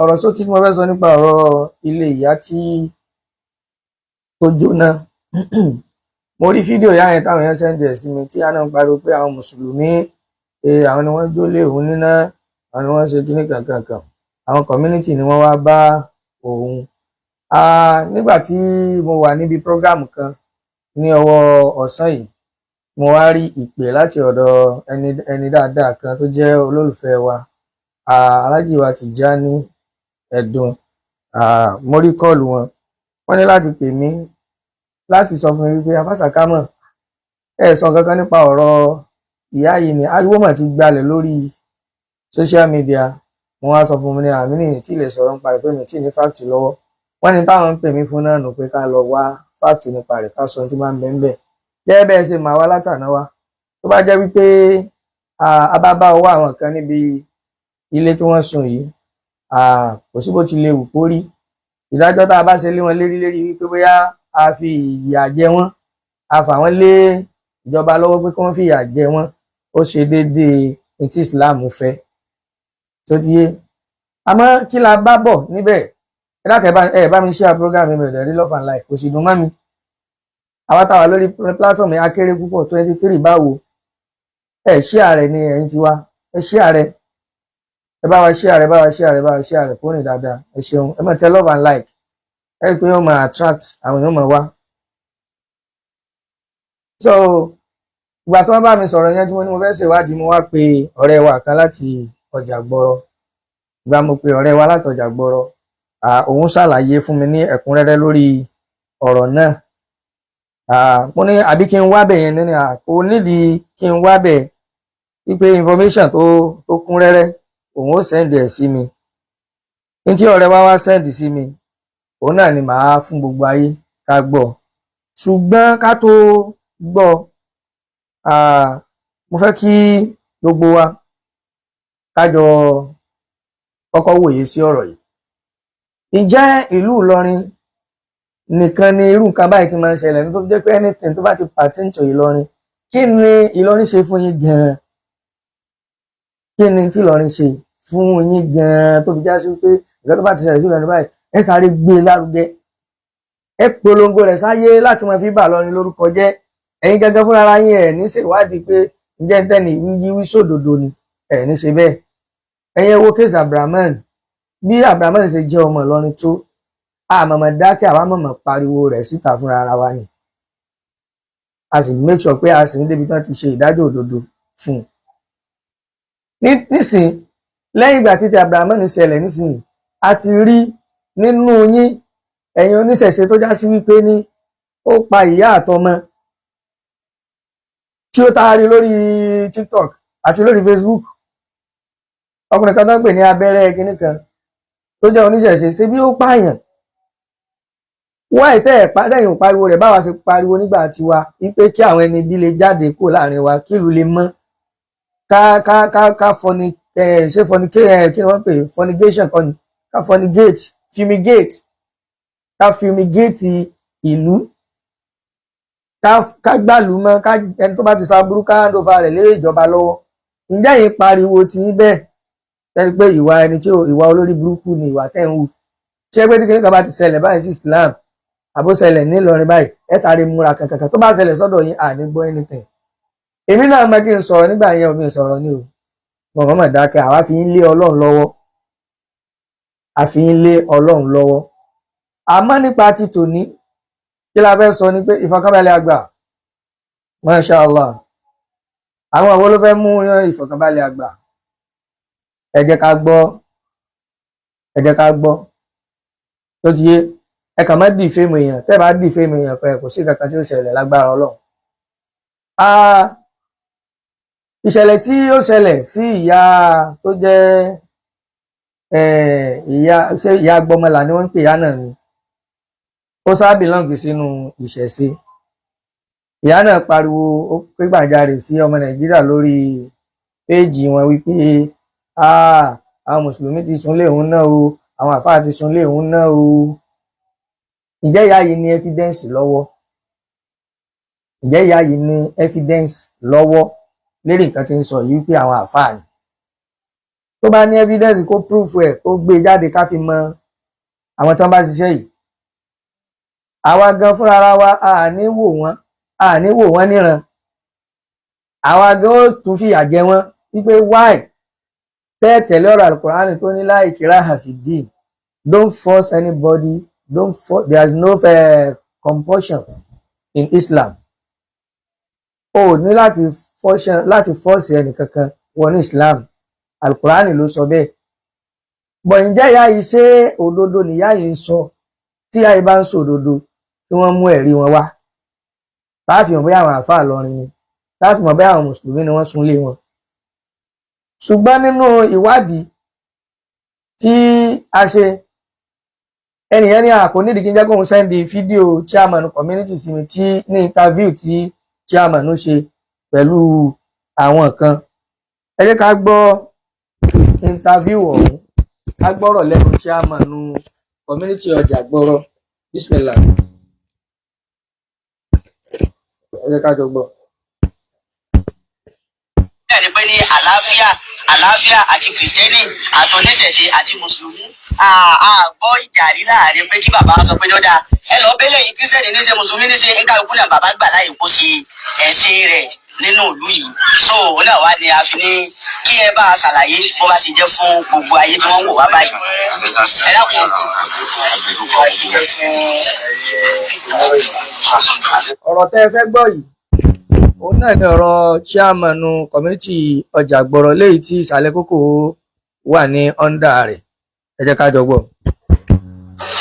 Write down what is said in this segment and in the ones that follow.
ọ̀rọ̀ ṣókí tí mo fẹ́ sọ nípa ọ̀rọ̀ ilé ìyá tó jóná. Mo rí fídíò ìyá yẹn táwọn èèyàn sẹ́ndì ẹ̀ sí mi tí àná ń pariwo pé àwọn mùsùlùmí àwọn ni wọ́n jólé òun níná, àwọn ni wọ́n ṣe kíní kankan, àwọn community ni wọ́n wá bá òun. Nígbà tí mo wà níbi prógráàmù kan ní ọwọ́ ọ̀sán yìí, mo wá rí ìpè láti ọ̀dọ̀ ẹni dáadáa kan tó jẹ́ olólùfẹ́ wa, Aláàjì wa Tìjání Ẹ̀dùn. Mo rí kọ́ọ̀lù wọn, wọ́n ní láti pè mí láti sọ fún mi wípé afásàkámọ̀ sọ kankan nípa ọ̀rọ̀ ìyá yìí ni ariwo mà ti gbalẹ̀ lórí social media. Mo wá sọ fún mi ní àmì nìyí tí ilẹ̀ sọ̀rọ̀ nípa rẹ̀ pé mi tí ní fáàtì lọ́wọ́. Wọ́n ní táwọn ń pè mí fún náà nù pé ká lọ wá fáàtì nípa rẹ̀ ká sọ tí máa ń bẹ ń bẹ̀. Gẹ́gẹ́ bẹ́ẹ̀ ṣe máa wá látàná wá, tó bá jẹ́ wípé a bá bá ọwọ́ àwọn kan níbi ilé tí wọ́n sùn yìí, kò sí bó ti lè wù kó rí. Ìdájọ́ tá a bá ṣe lé wọn lérí wípé bóyá a fi ìyà jẹ wọ́n, a fà wọ́n lé ìjọba lọ́wọ́ pé kí wọ́n fi ìyà jẹ wọ́n, ó ṣe déédéé ní tí Islam fẹ́ tó ti yé. Àmọ́ kí la bá bọ̀ níbẹ̀? Ẹ dákẹ́ bá mi share program mi rẹ̀ rí Love and Life, kò sì dùn mọ́ mi. Àwa táwa lórí platform yẹn akéré púpọ̀ 23 báwo. Share rẹ̀ ni ẹ̀yin ti wá, share rẹ̀. Ẹ bá wa share rẹ̀ kó rìn dáadáa. Ẹ ṣeun. Ẹ máa tẹ Love and Like. Ẹ rí pé ó máa attract àwọn èèyàn máa wá. So ìgbà tí wọ́n bá mi sọ̀rọ̀ yẹn tí mo ní mo fẹ́ ṣèwádìí, mo wá pe ọ̀rẹ́ wa kan láti ọjà gbọ́rọ̀. Ìgbà mo pe ọ̀rẹ́ wa láti ọjà gbọ́rọ̀, òun ṣàlàyé fún mi ní ẹ̀kúnrẹ́rẹ́ lórí ọ̀rọ̀ náà. Mo ní àbí kí n wá bẹ̀ yẹn ní kò nídìí kí n wá bẹ̀ wípé information tó kún rẹ́rẹ́ òun ó sẹ́ndì ẹ̀ sí mi. Ní tí ọ̀rẹ́ wa wá sẹ́ndì sí mi, òun náà ni màá fún gbogbo ayé ká gbọ́. Ṣùgbọ́n ká tó gbọ́, mo fẹ́ kí gbogbo wa kájọ kọ́kọ́ wòye sí ọ̀rọ̀ yìí. Ǹjẹ́ ìlú Ìlọrin nìkan ni irú nǹkan báyìí ti máa ń ṣẹlẹ̀? Nítorí jẹ́ pé anything tó bá ti pertain to Ìlọrin, kí ni Ìlọrin ṣe fún yín gan-an? Kí ni tí Ìlọrin ṣe fún yín gan-an tó fi já sí pé ìgbà tó bá ti ṣẹlẹ̀ sí Ìlọrin báyìí ẹ sáré gbé lárugẹ, ẹ polongo rẹ̀ sáyé láti máa fi bà Ìlọrin lórúkọ jẹ́? Ẹ̀yin gẹ́gẹ́ fúnra ara yín ẹ̀ ní ṣèwádìí pé ǹjẹ́ ń tẹ́ni wí sódodo ni? Ẹ̀ ní ṣe bẹ́ẹ̀. Ẹ̀yin wo kéèsì Abrahaman, bí Abrahaman ṣe jẹ́ ọmọ Ìlọrin tó, àmọ̀mọ̀ dákẹ́ àwa mọ̀mọ̀ pariwo rẹ̀ síta fúnra ara wa ni. A sì make sure pé a sì ní débi tán ti ṣe ìdájọ́ òdodo fún un. Nísìn lẹ́yìn ìgbà tí ti Abrahaman ṣẹlẹ̀ nísìn, a ti rí nínú yín ẹ̀yin oníṣẹ̀ṣe tó já sí wípé ní ó pa ìyá àtọmọ tí ó taari lórí TikTok àti lórí Facebook. Ọkùnrin kan tó ń pè ní abẹ́rẹ́ kinní kan tó jẹ́ oníṣẹ̀ṣe, ṣe bí ó pààyàn. Wọ́n lẹ́yìn ò pariwo rẹ̀ báwa ṣe pariwo nígbà tiwa wípé kí àwọn ẹni bí lè jáde kó láàrin wa, kí ìlú lè mọ́. Ká fọni ṣe kí ni wọ́n pè fornigation kan ni, ká fumigate ìlú, ká gbàlú mọ́, ẹni tó bá ti ṣàbúrú ká hand over rẹ̀ lé ìjọba lọ́wọ́. Ǹjẹ́ yín pariwo ti yín bẹ́ẹ̀? Tẹ́lí pé ìwà ẹni tí ìwà olórí burúkú ni ìwà tẹ́ ń hù. Ṣé pé tí kìnnìkan bá ti ṣẹlẹ̀ báyìí sí Islam àbó ṣẹlẹ̀ ní Ìlọrin báyìí ẹ tàrí múra kankan tó bá ṣẹlẹ̀ sọ́dọ̀ yín àní gbọ́ anything? Èmi náà mọ̀ kí n sọ̀rọ̀ nígbà yẹn, òbí sọ̀rọ̀ ni o. Mọ̀mọ́ dákẹ́, àwa fi ń lé Ọlọ́run lọ́wọ́. Àmọ́ nípa ti tòní, kí la fẹ́ sọ ni pé ìfọ̀kànbalẹ̀ àgbà. Masha Allah. Àwọn àwọn ló fẹ́ mú ìfọ̀kànbalẹ̀ àgbà. Ẹ jẹ́ ká gbọ́. Tó ti yé, ẹ kàn má dì fèmù èèyàn, tẹ́ bá dì fèmù èèyàn pé kò sí kankan tí ó ṣẹlẹ̀ lágbára Ọlọ́run. Ìṣẹ̀lẹ̀ tí ó ṣẹlẹ̀ sí ìyá tó jẹ́ ìyá Gbọ́mọlà ni wọ́n ń pè ìyá náà ni. Ó sáà bìlọ́ǹgì sínú ìṣẹ̀ṣe. Ìyá náà pariwo, ó pé gbàjarè sí ọmọ Nàìjíríà lórí péèjì wọn wípé àwọn mùsùlùmí ti súnlé òun náà o, àwọn àfáà ti súnlé òun náà o. Ǹjẹ́ ìyá yìí ní evidence lọ́wọ́ lérí nǹkan tí ń sọ yìí wípé àwọn àfáà ni? tó bá ní evidence kó proof ẹ̀ kó gbé jáde ká fi mọ àwọn tán bá ṣiṣẹ́ yìí. Àwa gan fúnra ara wa a ní wò wọ́n níran, àwa gan ó tún fìyà jẹ wọ́n wípé why tẹ́ẹ̀tẹ̀lé ọ̀rọ̀ Al-Qur'an tó ní la ikraha fid-din, don't force anybody, there's no compulsion in Islam. O ní láti force ẹnì kankan wọ ní Islam, Al-Qur'an ló sọ bẹ́ẹ̀. Bọ̀ ǹjẹ́ ìyá yìí ṣé òdodo nìyá yìí ń sọ? Tí ìyá yìí bá ń sọ òdodo kí wọ́n mú ẹ̀rí wọn wá, táàfì mọ̀ bóyá àwọn àfáà lọrin ni, táàfì mọ̀ bóyá àwọn mùsùlùmí ni wọ́n súnlé wọn. Ṣùgbọ́n nínú ìwádìí tí a ṣe, ẹnìyẹn ní àkó nídìí kí n jẹ́ kóun sẹ́ndì fídíò chairman community sí mi tí ní interview tí chairman ṣe pẹ̀lú àwọn kan. Ẹ jẹ́ ká gbọ́ interview ọ̀hún, ká gbọ́rọ̀ lẹ́nu chairman community ọjà gbọ́rọ̀. Bismillah. Ẹ jẹ́ ká jọ gbọ́. Ẹni pé ní àlàáfíà àti kìrìsìtẹ́nì àtọ̀lẹ́sẹ̀ṣe àti mùsùlùmí àgbọ́ ìjà rí láàrin pé kí bàbá sọ pé lọ́dà ẹ lọ bẹ́lẹ̀ yìí kìrìsìtẹ́nì ní ṣe mùsùlùmí ní ṣe nǹkan ìkú náà bàbá gbà láyè kó ṣe ẹ̀sìn rẹ̀ nínú ìlú yìí. So òun náà wá ní a fi ní kí ẹ bá a ṣàlàyé bó bá ti jẹ́ fún gbogbo ayé tí wọ́n wò wá báyìí. Ẹ dákun. Ọ̀rọ̀ tẹ́ ẹ fẹ́ gbọ́ yìí, òun náà ní ọ̀rọ̀ chairman community ọjà gbọ́rọ̀ léyìí tí ìsàlẹ̀ kókó wà ní ọ́ndà rẹ̀. Ẹ jẹ́ ká jọ gbọ́.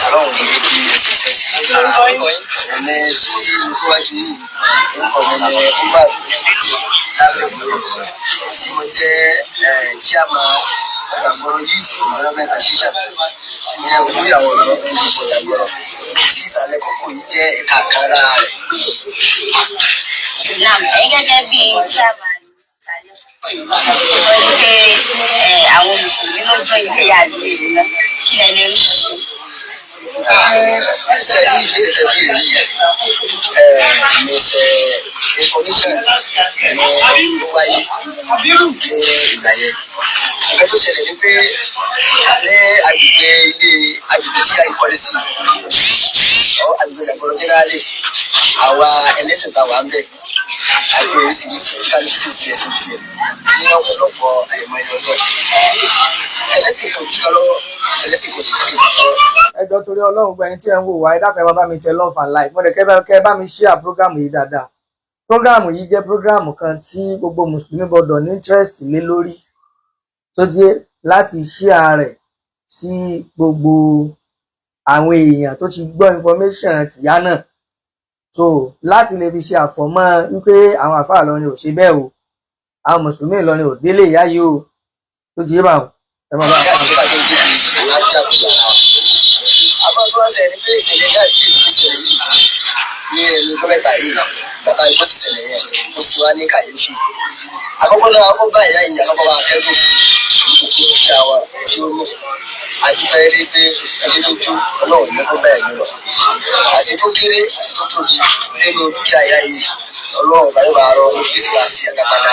Ọlọ́run ní kí ẹ ṣe ṣẹ́sì ẹni tí wájú yìí orúkọ mi ni Umar lábẹ́ ìlú tí mo jẹ́ chairman ọjà gbọ́rọ̀ YouTube development association tí ní olóyàwó ọ̀dọ́ ọjà gbọ́rọ̀ tí ìsàlẹ̀ kókó yìí jẹ́ ẹ̀ka kan lára rẹ̀. Gẹ́gẹ́ bí chairman pé àwọn mùsùlùmí ló jọ ilé ìyá àgbè ìlú náà kí lẹ lè rí sọ sí. Information ní wáyé ní ìgbà yẹn. Nǹkan tó ṣẹlẹ̀ ni pé ní agbègbè tí a ìkọ́lé sí agbègbè Ìjàgbọ̀rọ̀ jẹ́nẹ́rálì àwa ẹlẹ́sìn tá wà ń bẹ̀ àgbẹ̀ oríṣiríṣi tí kálukú sì sí ẹ̀sìn tiẹ̀ ní ọ̀pọ̀lọpọ̀ àìmọye ọjọ́. Ẹlẹ́sìn kò tí lọ́wọ́, ẹlẹ́sìn kò sì tí kò lọ́wọ́. Ẹ jọ̀ọ́ torí Ọlọ́run gbẹ̀yìn tí ẹ ń wò wá, ẹ dákun ẹ máa bá mi tẹ love and like. Mo dẹ̀ kẹ́ bá mi share program yìí dáadáa. Program yìí jẹ́ program kan tí gbogbo mùsùlùmí gbọdọ̀ ní interest lé lórí, tó jẹ́ láti share rẹ̀ sí gbogbo àwọn èèyàn tó ti gbọ́ information tìyá náà. So láti lè fi ṣe àfọ̀mọ́ wípé àwọn àfáà Ìlọrin ò ṣe bẹ́ẹ̀ o, àwọn mùsùlùmí Ìlọrin ò délé ìyá yìí o, tó ti yé báwọn. Ẹ máa bá a fà àbọ̀ tó ń ṣe ní pé ìṣẹ̀lẹ̀ náà bí ti ṣẹlẹ̀ yìí ní ẹnu gọ́mẹ̀tà yìí bàtà ìbọn sì ṣẹlẹ̀ yẹn ó sì wá ní kàyéfì. Àkọ́kọ́ náà wọ́n bá ìyá yìí àkọ́kọ́ bá kẹ́gùn nítorí kí àwọn tí ó lò àdúgbò ẹni pé ẹni lójú Ọlọ́run ní kó bẹ́ẹ̀ ní lọ. Àti tó kéré àti tó tóbi nínú dúkìá ìyá yìí Ọlọ́run bá yóò bá rọ ojúṣe wá sí àtàpadà.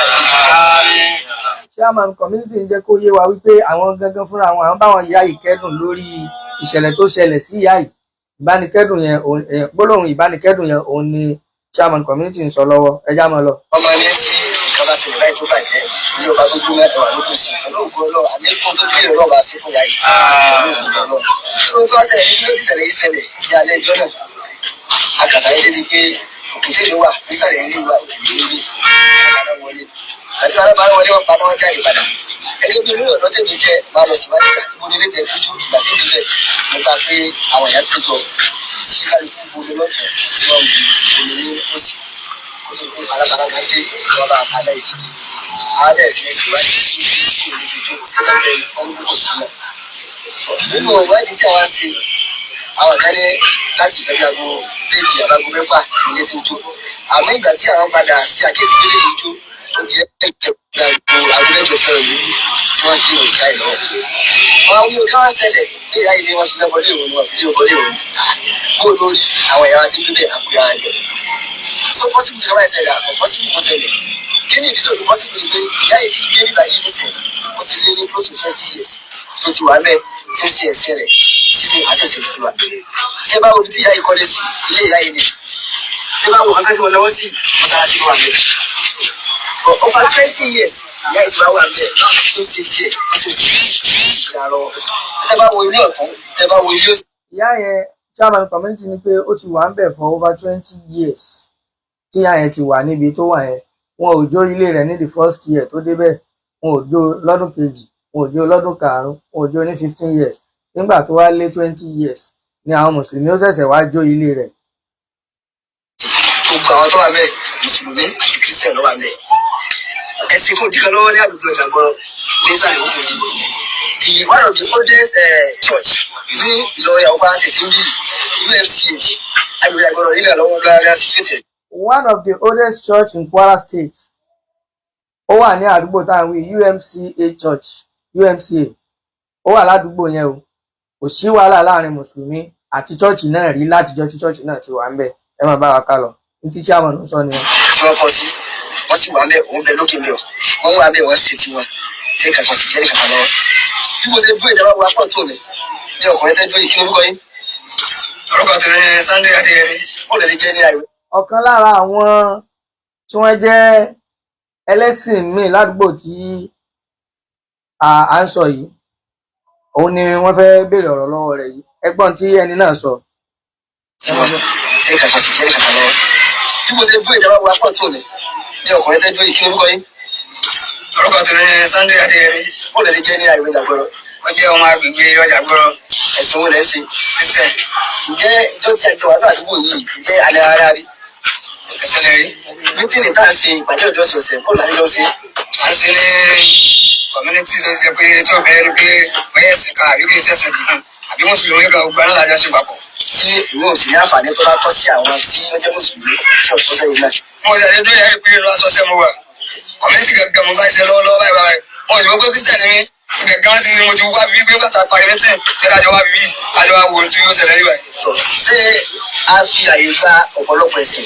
Chairman community ń jẹ́ kó yé wa wípé àwọn gangan fúnra àwọn báwọn ìyá yìí kẹ́dùn lórí ìṣẹ̀lẹ̀ tó ṣẹlẹ̀ sí ìyá yìí. Ìbánikẹ́dùn yẹn gbólóhùn ìbánikẹ́dùn yẹn òun ni chairman community ń sọ lọ́wọ́. Ẹ já máa lọ. Ọmọ ilé tí nǹkan bá ṣẹlẹ̀ báyìí tó bàjẹ́ ilé ọba tó gbó mẹ́ta wà lókun sí pẹ̀lú ògùn Ọlọ́run àlékún tó gbé ìrọ̀lọ́ wá sí fún ìyá yìí pẹ̀lú ògùn Ọlọ́run. Tó ń bá ṣẹlẹ̀ ní ìṣẹ̀lẹ̀ yìí ṣẹlẹ̀ ní alẹ́ ẹjọ́ náà. Àkàtà yẹn débi pé òkèté ló wà nísàlẹ̀ ilé ìwà òkèté ló wọlé. Àti alábàárà wọlé wọn paná wọn jáde padà. Ẹgbẹ́ bí olóyè ọ̀dọ́ tèmi jẹ́ máa lọ síwájú ìgbà mo nílé tẹ̀ fújú ìgbà tí ìbílẹ̀ nípa pé àwọn èèyàn péjọ sí kálukú gbogbo lọ́tọ̀ tí wọ́n gbogbo ní òsì. Ó ti pé alábàárà náà dé ìjọba àpálẹ̀ yìí. Àwọn bẹ̀rẹ̀ sí ní síwájú sílẹ̀ ọdún kò sí náà. Nínú ìwádìí tí àwọn ṣe, àwọn kan ní láti ìgbàgbé aago méjì àbágo mẹ́fà ilé ti ń jó. Àmọ́ ìgbà tí àwọn padà sí àkíyèsí pé ilé ti ń jó, ó di ẹgbẹ̀rún agbẹ́jọ sọ̀rọ̀ yìí tí wọ́n dín òrìṣà ìlọ́wọ́. Wọ́n wí ká wá ṣẹlẹ̀ ní ìyá ilé wọn fi lẹ́kọ̀ọ́ òun wọn fi lé ọkọ̀ lé òun. Kó lórí àwọn ẹ̀yà tí ń gbé bẹ́ẹ̀ àpò ara rẹ̀. So pọ́sibú kí wọ́n ṣẹlẹ̀ àpò pọ́sibú kó ṣẹlẹ̀. Kí ni ìdí sọ̀rọ̀ pọ́sibú ni pé ìyá yìí fi gbé bíbá yìí nísìnyí. ó ti lé ní close to 20 years tó ti wà mẹ́ tí ń ṣe ẹ̀sìn rẹ̀ títí àṣẹ̀ṣẹ̀ ti wà. Tí ẹ bá wo ibi tí ìyá yìí kọ́lé sí ilé ìyá yìí ni tí ẹ bá wo kankan tí wọ́n lọ́wọ́ sí mọ́sálásí wà mẹ́. Over 20 years ìyá yìí ti wá wà mẹ́ ní ṣe tiẹ̀ ó sì ti ìyá lọ. Ẹ bá wo ilé ọ̀tún ẹ bá wo ilé òsì. ìyá yẹn chairman community ni pé ó ti wà ń bẹ̀ for over 20 years tí ìyá yẹn ti wà níbi tó wà yẹn. Wọn ò jó ilé rẹ̀ ní the first year tó débẹ̀, wọn ò jó lọ́dún kejì, wọn ò jó lọ́dún karùn-ún, wọn ò jó ní 15 years. Nígbà tó wá lé 20 years ni àwọn mùsùlùmí ó ṣẹ̀ṣẹ̀ wá jó ilé rẹ̀. Gbogbo àwọn tó wà mẹ́ mùsùlùmí àti kírísítẹ̀ ló wà mẹ́. Ẹ̀sìn kò dìkan lọ́wọ́ ní àdúgbò Ìjàgbọ́rọ̀ ní ìsàlẹ̀ òkú yìí. The one of the oldest church ní Ìlọrin àwọn bá ṣe ti ń bí UMCH àgbègbè Ìjàgbọ́rọ̀ yìí náà lọ́wọ́ gbára situated. One of the oldest church in Kwara State ó wà ní àdúgbò táwọn wí UMCA church UMCA ó wà ládùúgbò yẹn o. Kò sí wàhálà láàrin mùsùlùmí àti church náà rí látijọ́ tí church náà ti wà ń bẹ̀. Ẹ máa bá wa ká lọ ní tí chairman ń sọ nìyẹn. Tí wọ́n kọ́ sí wọ́n sì wà ń bẹ̀ òun bẹ lókè mi ọ̀ wọ́n wà ń bẹ̀ wọ́n sì ti wọn tí kankan sì jẹ́ ní kankan lọ́wọ́. Bí mo ṣe bú ìjọba wa pọ̀ tó mi ní ọkùnrin tẹ́jú yìí kí lórúkọ yín. Orúkọ tèmi ni Sunday Adéyẹmí. Ó lè ti jẹ́ ní àìwé. Ọ̀kan lára àwọn tí wọ́n jẹ́ ẹlẹ́sìn míì ládùúgbò tí à ń sọ yìí òun ni wọ́n fẹ́ béèrè ọ̀rọ̀ lọ́wọ́ rẹ̀ yìí. Ẹgbọ́n tí ẹni náà sọ. Tí kankan sì jẹ́ ní kankan lọ́wọ́. Bí mo ṣe bú ìjọba wa pọ̀ tó mi ní ọkùnrin tẹ́jú yìí kí lórúkọ yín. Orúkọ tèmi ni Sunday Adéyẹmí. Ó lè ti jẹ́ ní àìwé Ìjàgbọ́rọ̀. Wọ́n jẹ́ ọmọ agbègbè Ìjàgbọ́rọ̀. Ẹ̀sìn wo lẹ́ ń sìn? Christian. Ǹjẹ́ ìjọ tí a jọ wà ní àdúgbò yìí ǹjẹ́ alẹ́ ara rí? Ìṣẹ̀lẹ̀ rí. Mítìnì tá à ń ṣe ìpàdé ọjọ́ ọ̀sẹ̀ bọ́ọ̀lù àti lọ́sẹ̀. À ń ṣe ní community tó ṣe pé tí ò bẹ́ẹ̀ ni pé bẹ́ẹ̀ ẹ̀sìn kan àbí kì í ṣẹ̀sìn kan àbí mùsùlùmí kan gbogbo ńlá àjọ ṣe papọ̀. Tí ìwọ̀n sì ní àǹfààní tó bá tọ́ sí àwọn tí wọ́n jẹ́ mùsùlùmí tí ọ̀tún sẹ́yìn náà. Mo ṣe àdédúró yẹn rí pé inú aṣọ ṣẹ́ mo wà. Community gangan mo bá ṣe lọ́wọ́lọ́wọ́ báyìí. Wọ́n sì wọ́n pé Christian ni mí. Ibẹ̀ gan ti ni mo ti wá bíbí pé bàtà parí mẹ́tìn nígbà àjọ wá bíbí àjọ wá wo tí yóò ṣẹlẹ̀ níbẹ̀. Ṣé a fi àyè gba ọ̀pọ̀lọpọ̀ ẹ̀sìn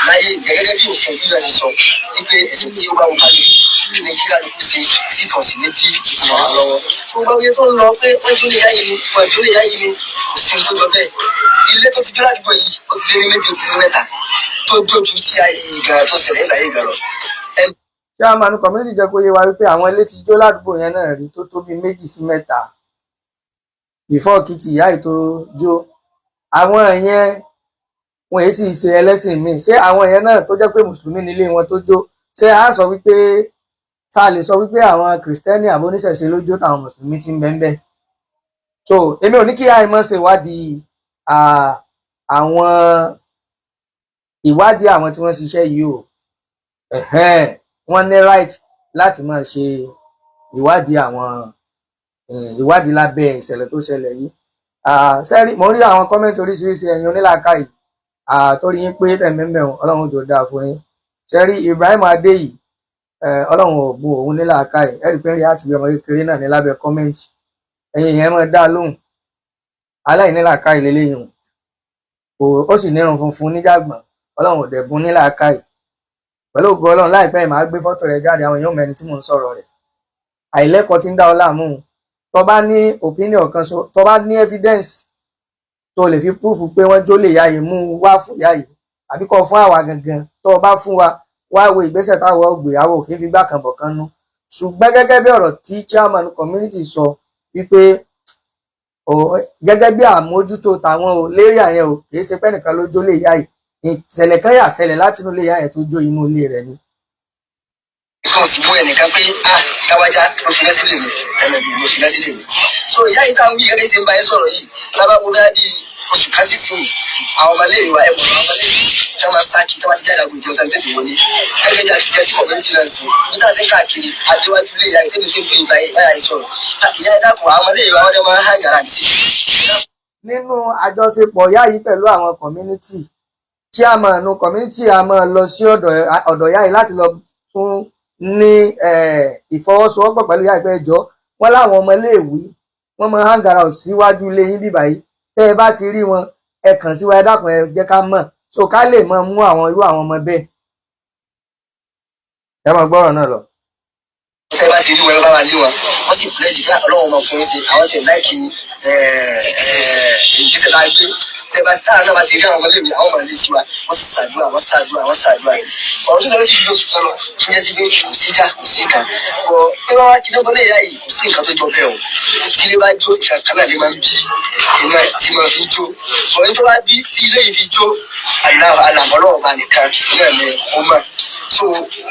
láyé gẹ́gẹ́ bí òfin ìlú ẹ̀ sọ wípé ẹ̀sìn tí ó bá wọn kálukú ní kí kálukú ṣe tí kàn sí ní dí ìtumọ̀ wà lọ́wọ́. Tó bá wíyé tó ń lọ pé wọ́n ìdúlé yá yìí ni wọ́n ìdúlé yá yìí ni kò sí tó lọ bẹ́ẹ̀. Ilé tó ti dúró àdúgbò yìí ó ti lé ní méjì ó ti lé mẹ́ta tó jójú tí ayé ìgbà tó ṣẹlẹ̀ ìgbà yìí gan lọ. Chairman community jẹ́ kó yé wa wípé àwọn ilé ti jó ládùúgbò yẹn náà rí tó tó bí 2 sí 3 before kí ti ìyá yìí tó jó. Àwọn yẹn wọn èyí sì ṣe ẹlẹ́sìn míì. Ṣé àwọn yẹn náà tó jẹ́ pé mùsùlùmí nílé wọn tó jó ṣé a sọ wípé tá lè sọ wípé àwọn kìrìsìtẹ́nì àbí oníṣẹ̀ṣe ló jó táwọn mùsùlùmí ti ń bẹ ń bẹ? So èmi ò ní kí àìmọ̀ ṣe ìwádìí àwọn ìwádìí àwọn tí wọ́n ṣiṣẹ́ yìí o. Wọ́n ní right láti máa ṣe ìwádìí àwọn ìwádìí lábẹ́ ìṣẹ̀lẹ̀ tó ṣẹlẹ̀ yìí. Sẹ́rí mo rí àwọn kọ́mẹ́ǹtì oríṣiríṣi ẹ̀yin onílàákàyè torí yín pé tẹ̀mẹ́mẹ́ ọlọ́run jò dáa fún yín. Sẹ́rí Ibrahim Adéyì ọlọ́run ò bu òun nílàákàyè ẹ̀rí pé rí àti ọmọ kékeré náà ní lábẹ́ kọ́mẹ́ǹtì. Ẹ̀yin yẹn máa dá lóhùn aláìnílàákàyè lélẹ́yìn ó sì nírun funfun níjàgbọ̀n ọlọ́run ò dẹ̀ bùn nílàákàyè. Pẹ̀lú ògo Ọlọ́run láìpẹ́ yìí máa gbé fọ́tò rẹ̀ jáde àwọn èèyàn mẹ́ni tí mò ń sọ̀rọ̀ rẹ̀. Àìlẹ́kọ̀ọ́ tí ń dá ọ láàmú. Tó bá ní opinion kan so tó bá ní evidence tó lè fi proof pé wọ́n jó lè yá yìí mú wá fún ìyá yìí àbí kọ́ fún àwa gangan tó bá fún wa wá wo ìgbésẹ̀ táwọn ògbéyàwó kì í fi gbà kan bọ̀ kan nú. Ṣùgbọ́n gẹ́gẹ́ bí ọ̀rọ̀ tí chairman community sọ wípé gẹ́gẹ́ bí àmójútó tàwọn ò lérí àyẹn o kì í ṣe pé nìkan ló jó lè yá yìí. Ìṣẹ̀lẹ̀ kan yà ṣẹlẹ̀ láti inú ilé ìyá ẹ̀ tó jó inú ilé rẹ̀ ni. Ìfọ̀n sì bú ẹnìkan pé káwájá ló fi lẹ́sílè mi ẹ̀mẹ̀bì ló fi lẹ́sílè mi. So ìyá yìí táwọn wíyá kẹ́sì ń bá yín sọ̀rọ̀ yìí lábàbọ̀ bá di oṣù kan sí sìn àwọn ọmọléèwé wa ẹ̀mọ̀ àwọn ọmọléèwé tí wọ́n máa sáàkì tí wọ́n ti jáde àgbo ìjọba tètè wọlé. Gẹ́gẹ́ bí àti tí community náà sí bí tá a ṣe ń káàkiri adéwájú ilé ìyá ìtẹ́bi fi ń gbé ìbáyà yìí sọ̀rọ̀. Ìyá ẹ̀ dákun àwọn ọmọléèwé wa wọ́n máa ń hàn gàrà sí. Nínú àjọṣepọ̀ ìyá yìí pẹ̀lú àwọn community chairman community a máa lọ sí ọ̀dọ̀ ìyá yìí láti lọ fún ní ìfọwọ́sowọ́pọ̀ pẹ̀lú ìyá ìpẹ́ ẹjọ́ wọn láwọn ọmọ iléèwé wọ́n máa hang out síwájú ilé yín bíbá yìí tẹ́ ẹ bá ti rí wọn ẹ kàn sí wa ẹ dákun ẹ jẹ́ ká mọ̀ so ká lè máa mú àwọn irú àwọn ọmọ bẹ́ẹ̀. Ẹ máa gbọ́rọ̀ náà lọ. Ẹ bá bá ti rí wọn bá wà lé wọn wọ́n sì pledge pé Ọlọ́run máa fún yín sí àwọn sì láìkì ìgbésẹ̀ tá a gbé tẹ bá táwọn náà bá ti rí àwọn ọmọdé mi àwọn ọmọ ilé sí wa wọ́n sì ṣàdúrà ọ̀rọ̀ tó sọ ti fi oṣù kan lọ kí n jẹ́ sí pé kò sí jà kò sí kan ọ pé wọ́n wá kí ló bọ́lé ìyá yìí kò sí nǹkan tó jọ bẹ́ẹ̀ o tí ilé bá jó ìkankan náà lè máa ń bí iná tí máa fi jó ọ̀rẹ́ tó bá bí tí ilé yìí fi jó alàmọ́lọ́wọ́ ba nìkan náà ni ó mọ̀ so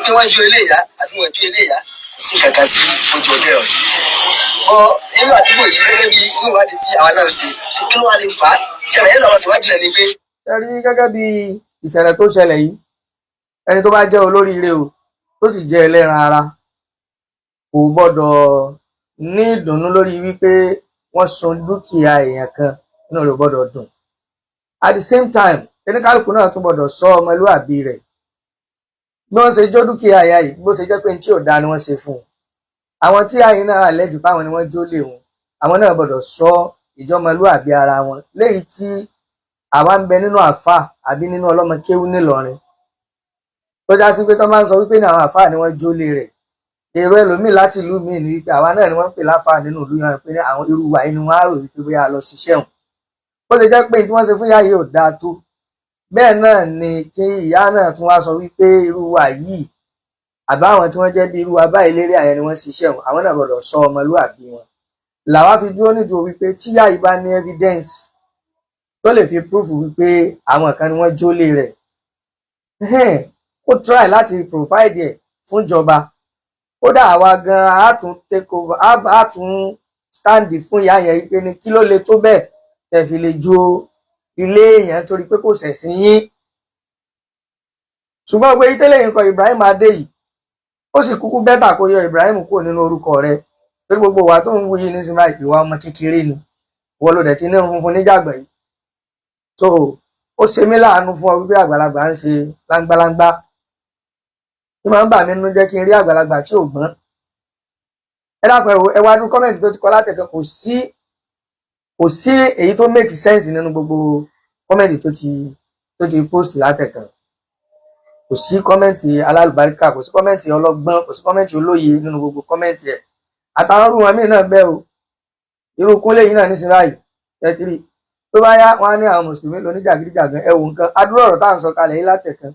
kí wọ́n jó ilé ìyá àbí wọ́n jó ilé ìyá sí kankan tí ó jọ bẹ́ẹ̀ ọ nínú àdúgbò yìí gẹ́gẹ́ bí inú ìwádìí tí àwa náà ṣe kí ló wá lè fà á ìṣẹ̀lẹ̀ yẹn sàwọn síwájú náà ni pé. ẹ rí gẹ́gẹ́ bí ìṣẹ̀lẹ̀ tó ṣẹlẹ̀ yìí ẹni tó bá jẹ́ olóríire o tó sì jẹ́ ẹlẹ́ran ara kò gbọ́dọ̀ ní ìdùnnú lórí wípé wọ́n sun dúkìá èèyàn kan inú rẹ̀ gbọ́dọ̀ dùn at the same time oníkálùkù náà tún gbọ́dọ̀ sọ ọmọlúwàbí rẹ̀ bí wọ́n ṣe jó dúkìá àyà yìí bó ṣe jẹ́ pé tí ò dáa ni wọ́n ṣe fún un àwọn tí àyè náà àlẹ́jù páwọn ni wọ́n jó lé wọn àwọn náà gbọ́dọ̀ sọ ìjọmọlúwàbí ara wọn léyìí tí àwa ń bẹ nínú àfà àbí nínú ọlọ́mọ kéwú nílọrin tó já sí pé tó máa ń sọ wípé ní àwọn àfà ni wọ́n jó lé rẹ̀ èrò ẹlòmíì láti ìlú míì ní wípé àwa náà ni wọ́n ń pè láfà nínú ìlú yẹn pé àwọn irú wa inú wọn á rò wípé bóyá lọ ṣiṣẹ́ wọn ó ṣe jẹ́ pé tí wọ́n ṣe fún ìyá yìí ò dáa tó bẹ́ẹ̀ náà ni kí ìyá náà tún wá sọ wípé irú wa yìí àbá àwọn tí wọ́n jẹ́ bí irú wa báyìí lérí àyẹn ni wọ́n ṣiṣẹ́ wọn àwọn náà gbọ́dọ̀ sọ ọmọlúwàbí wọn làwa fi dúró nídùú wípé tíyá yìí bá ní evidence tó lè fi proof wípé àwọn kan ni wọ́n jólè rẹ̀ ó try láti provide ẹ̀ fún ìjọba kódà àwa gan á tún take over á tún stand fún ìyá yẹn wípé ní kí ló le tó bẹ́ẹ̀ tẹ́ fi lè jó ilé èèyàn torí pé kò ṣẹ̀sìn yín ṣùgbọ́n pé ìtẹ́lẹ̀ yìí kọ Ibrahim adé yìí ó sì kúkú bẹ́tà kó yọ Ibrahim kúrò nínú orúkọ rẹ̀ torí gbogbo wa tó ń wúyí nísìnyí ìwà ọmọ kékeré ni wọ́n ló dẹ̀ ti ní funfun níjàgbá yìí so ó ṣe mí láàánú fún ọ wípé àgbàlagbà ń ṣe láńgbáláńgbá tí máa ń bà mí nínú jẹ́ kí n rí àgbàlagbà tí ò gbọ́n ẹ dákun ẹ wá dún kọ́mẹ̀ntì tó ti kọ látẹ̀kẹ́ kò sí èyí tó make sense nínú gbogbo kọ́mẹ̀ntì tó ti post látẹ̀kẹ́ kò sí kọ́mẹ̀ntì alálùbáríkà kò sí kọ́mẹ̀ntì ọlọ́gbọ́n kò sí kọ́mẹ̀ntì olóye nínú gbogbo kọ́mẹ̀ntì ẹ̀ àtàwọn ọrùn wọn míì náà bẹ́ẹ̀ o irú kúnlé yìí náà nísìnyí báyìí tẹ́tírì tó bá yá wọn á ní àwọn mùsùlùmí lóníjàgídíjàgan ẹ wo nǹkan adúrò ọ̀rọ̀ tá à ń sọ kalẹ̀ yìí látẹ̀kan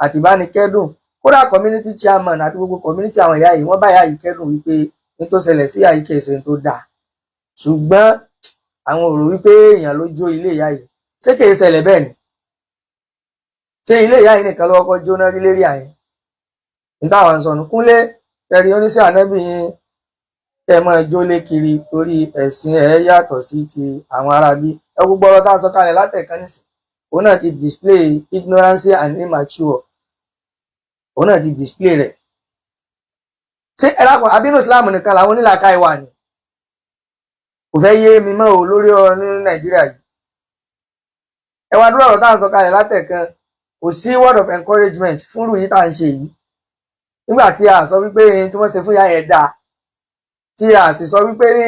àti ìbánikẹ́dùn kódà community chairman àti gbogbo community àwọn ìyá yìí wọ́n bá ìyá yìí kẹ́dùn wípé ní tó ṣẹlẹ̀ sí ìyá yìí kẹsẹ̀ tó dáa ṣùgbọ́n àwọn ò rò wípé èèyàn ló jó ilé ìyá yìí ṣé kìí ṣẹlẹ̀ bẹ́ẹ̀ ni ṣé ilé ìyá yìí nìkan ló kọ́kọ́ jóná rí lérí àyẹn nígbà àwọn sọnù kúnlé ẹ̀rí oníṣẹ́ ànábì yín kẹ́ máa jólé kiri torí ẹ̀sìn ẹ̀ yàtọ̀ sí ti àwọn arábí ẹ gbogbo ọ̀rọ̀ tá a sọ kalẹ̀ látẹ̀kan nísìn òun náà ti display ignorance and immature òun náà ti display rẹ̀ ṣé ẹ lápò abínú Islam nìkan làwọn onílàáká ìwà ni kò fẹ́ yé mi mọ́ o lórí ọ̀rọ̀ ní Nàìjíríà yìí ẹ wá dúró ọ̀rọ̀ tá a sọ kalẹ̀ látẹ̀kan kò sí word of encouragement fún irú yìí tá à ń ṣe yìí nígbà tí a sọ wípé tí wọ́n ṣe fún ìyá yẹn dáa tí a sì sọ wípé ní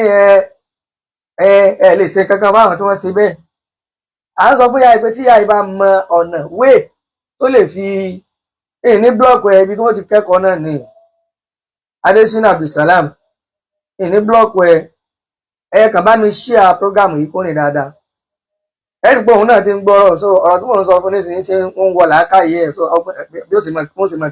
ẹ lè ṣe kankan báwọn tí wọ́n ṣe bẹ́ẹ̀ à ń sọ fún ìyá yìí pé tí ìyá yìí bá mọ ọ̀nà way tó lè fi ní blọọkù ẹ ibi tí wọ́n ti kẹ́kọ̀ọ́ náà ni Adesina Abdulsalam ní blọọkù ẹ kàn bá mi share program yìí kó rìn dáadáa ẹ̀rí pé òun náà ti ń gbọ́rọ̀ so ọ̀rọ̀ tí mò ń sọ fún nísìnyí tí ń wọ làákàyè ẹ̀ so bí ó sì mọ̀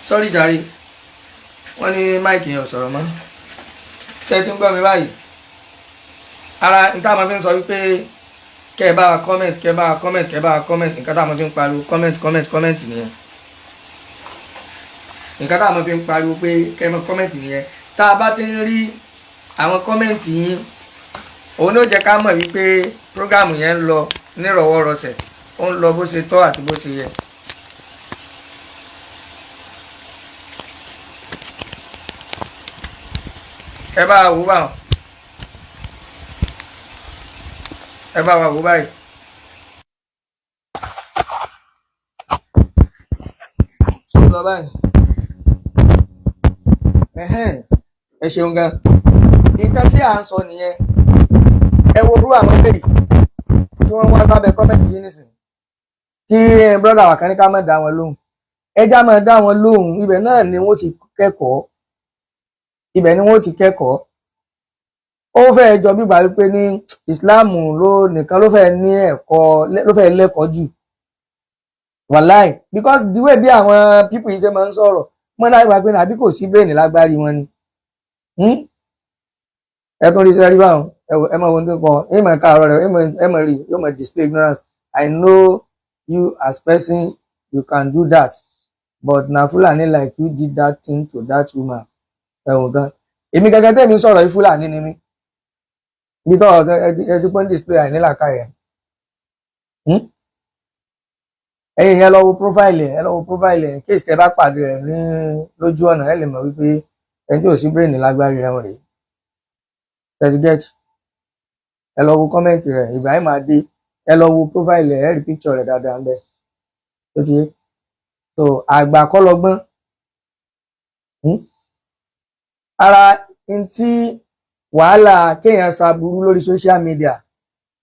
sorry jàre wọ́n ní máìkì yẹn ò sọ̀rọ̀ mọ́ ṣé ẹ ti ń gbọ́ mi báyìí ara níta máa fi ń sọ wípé kẹ́ ẹ bá wa comment kẹ́ ẹ bá wa comment kẹ́ ẹ bá wa comment nǹkan tá a máa fi ń pariwo comment nìyẹn nǹkan tá a máa fi ń pariwo pé kẹ́ ẹ máa comment nìyẹn tá a bá ti ń rí àwọn comment yín òun ló jẹ́ ká mọ̀ wípé program yẹn ń lọ nírọ̀wọ́rọsẹ̀ ó ń lọ bó ṣe tọ́ àti bó ṣe yẹ. ẹ bá wa wò báwọn ẹ bá wa wò báyìí. lọ báyìí ẹ ṣeun gan nǹkan tí à ń sọ nìyẹn ẹ wo burú àwọn méjì tí wọ́n wá sábẹ́ kọ́mẹ́ǹtì yìí nísìnyí tí brọ́dà wà kan ní ká má dá wọn lóhùn ẹjá máa dá wọn lóhùn ibẹ̀ náà ni wọ́n ti kẹ́kọ̀ọ́ ibẹ̀ ni wọ́n ti kẹ́kọ̀ọ́ ó fẹ́ jọ bíbá wípé ní ìsìláàmù ló nìkan ló fẹ́ ní ẹ̀kọ́ ló fẹ́ lẹ́kọ̀ọ́ jù wàláì because the way bí àwọn people yìí ṣe máa ń sọ̀rọ̀ wọ́n láì wá pé àbí kò sí brain lágbárí wọn ni ẹ tún rí sẹ́rí báwọn ẹ mọ ohun tó kọ ẹ mọ káàárọ̀ rẹ ẹ mọ rí yóò mọ display ignorance I know you as person you can do that but na Fulani like you did that thing to that woman ẹ̀wọ̀n gan èmi gẹ́gẹ́ tẹ́mi sọ̀rọ̀ yìí Fulani ni mí bí tọ́ ẹ ti pọ́n display àìnílàkà yẹn ẹ̀yin yẹn lọ wo profile ẹ̀ case tẹ́ bá pàdé rẹ̀ ní lójú ọ̀nà ẹ lè mọ̀ wípé ẹni tí ò sí brain lágbárí rẹ̀ rèé get ẹ lọ wo comment rẹ̀ Ibrahim Adé ẹ lọ wo profile ẹ̀ rí picture rẹ̀ dáadáa ń bẹ tó ti yé so àgbà kọ́ lọ́gbọ́n ara ntí wàhálà kéèyàn ṣàbùrú lórí social media